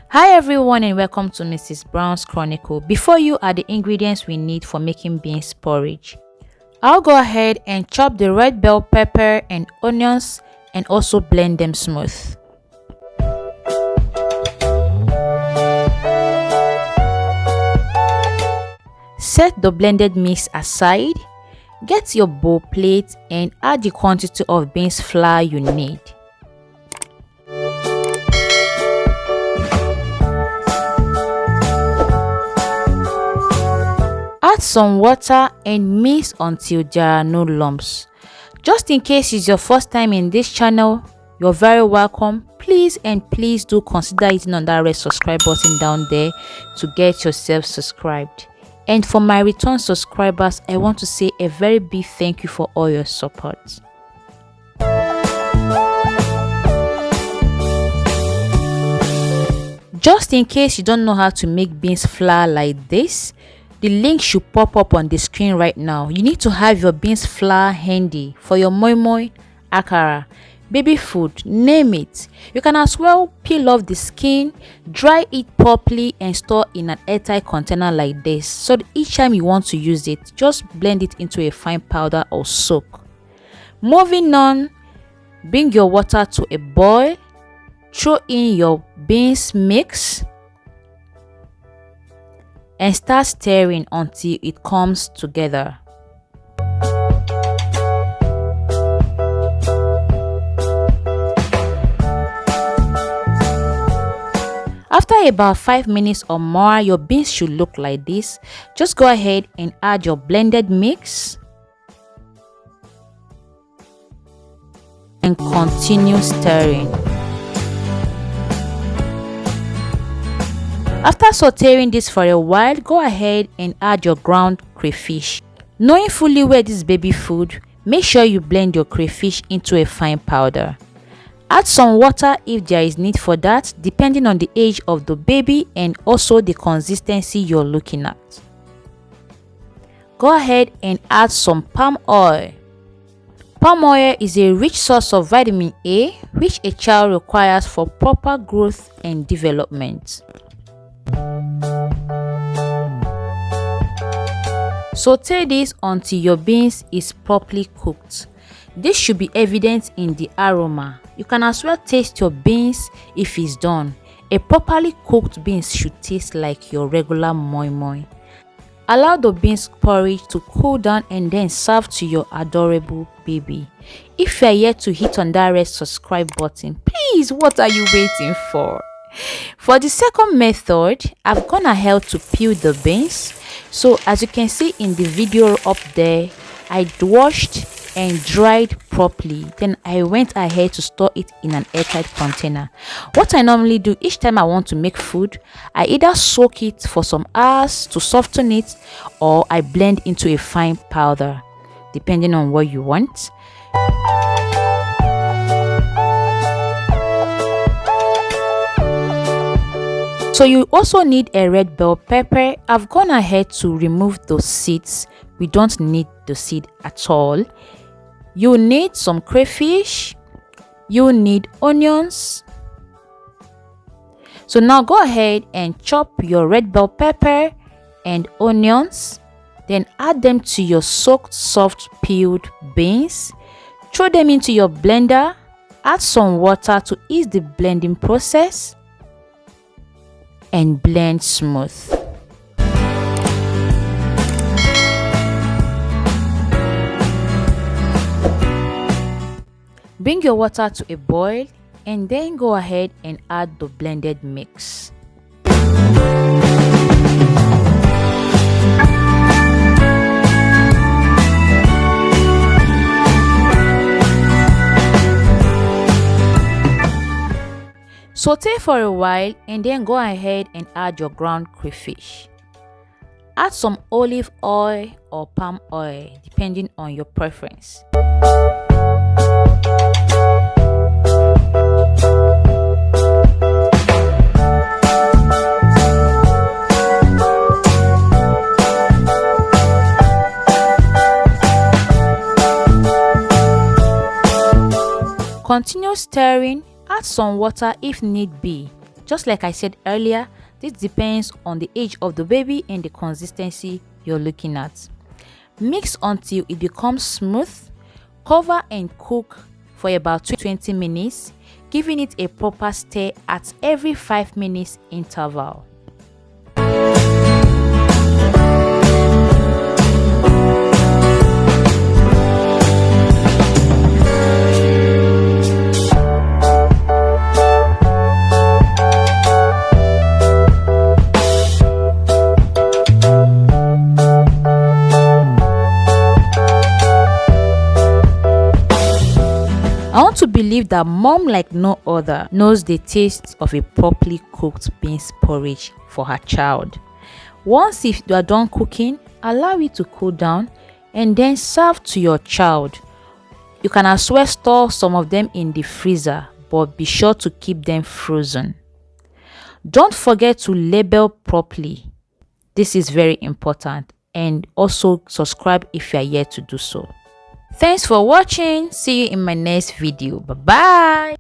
Hi everyone and welcome to Mrs. Brown's Chronicle. Before you are the ingredients we need for making beans porridge. I'll go ahead and chop the red bell pepper and onions and also blend them smooth. Set the blended mix aside. Get your bowl plate and add the quantity of beans flour you need. Add some water and mix until there are no lumps. Just in case it's your first time in this channel, you're very welcome. Please do consider hitting on that red subscribe button down there to get yourself subscribed. And for my return subscribers, I want to say a very big thank you for all your support. Just in case you don't know how to make beans flour like this, the link should pop up on the screen right now. You need to have your beans flour handy for your moi moi, akara, baby food, name it. You can as well peel off the skin, dry it properly and store in an airtight container like this, so that each time you want to use it, just blend it into a fine powder or soak. Moving on, bring your water to a boil, throw in your beans mix and start stirring until it comes together. After about 5 minutes or more, your beans should look like this. Just go ahead and add your blended mix and continue stirring. After sauteing this for a while, go ahead and add your ground crayfish. Knowing fully well this is baby food, make sure you blend your crayfish into a fine powder. Add some water if there is need for that, depending on the age of the baby and also the consistency you're looking at. Go ahead and add some palm oil. Palm oil is a rich source of vitamin A, which a child requires for proper growth and development. Saute this until your beans is properly cooked. This should be evident in the aroma. You can as well taste your beans if it's done. A properly cooked beans should taste like your regular moi moi. Allow the beans porridge to cool down and then serve to your adorable baby. If you are yet to hit on that red subscribe button, please, what are you waiting for? For the second method, I've gone ahead to peel the beans. So as you can see in the video up there, I washed and dried properly. Then I went ahead to store it in an airtight container. What I normally do each time I want to make food, I either soak it for some hours to soften it, or I blend into a fine powder, depending on what you want. So you also need a red bell pepper. I've gone ahead to remove those seeds. We don't need the seed at all. You need some crayfish. You need onions. So now go ahead and chop your red bell pepper and onions. Then add them to your soaked soft peeled beans. Throw them into your blender. Add some water to ease the blending process and blend smooth. Bring your water to a boil and then go ahead and add the blended mix. Saute for a while and then go ahead and add your ground crayfish. Add some olive oil or palm oil depending on your preference. Continue stirring. Add some water if need be. Just like I said earlier, this depends on the age of the baby and the consistency you're looking at. Mix until it becomes smooth. Cover and cook for about 20 minutes, giving it a proper stir at every 5 minutes interval. I want to believe that mom, like no other, knows the taste of a properly cooked beans porridge for her child. Once if you are done cooking, allow it to cool down and then serve to your child. You can as well store some of them in the freezer, but be sure to keep them frozen. Don't forget to label properly. This is very important, and also subscribe if you are yet to do so. Thanks for watching. See you in my next video. Bye bye.